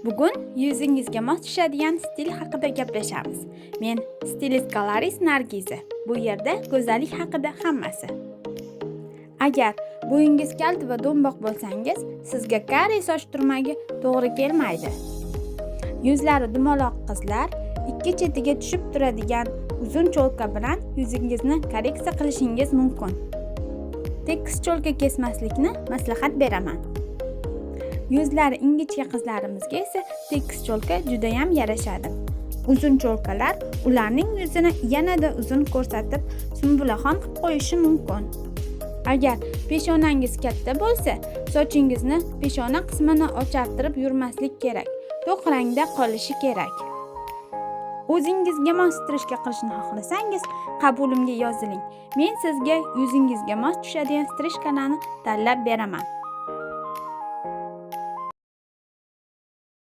Bugun yuzingizga mos tushadigan stil haqida gaplashamiz. Men stilist galerist Nargiza. Bu yerda go'zallik haqida hammasi. Agar bo'yingiz kalta va do'mboq bo'lsangiz, sizga kare soch turmagi to'g'ri kelmaydi. Yuzlari dumaloq qizlar ikki chetiga tushib turadigan uzun cho'lka bilan yuzingizni korreksiya qilishingiz mumkin. Tekis cho'lka kesmaslikni maslahat beraman. Yuzlari ingichka qizlarimizga esa tekis cho'lka juda ham yarashadi. Uzun cho'lkalar ularning yuzini yanada uzun ko'rsatib, sumbulaxon qilib qo'yishi mumkin. Agar peshonangiz katta bo'lsa, sochingizni peshona qismini ochartirib yurmaslik kerak. To'q rangda qolishi kerak. O'zingizga mos strижка qilishni xohlasangiz, qabulimga yoziling. Men sizga yuzingizga mos tushadigan strижкаlarni tanlab beraman.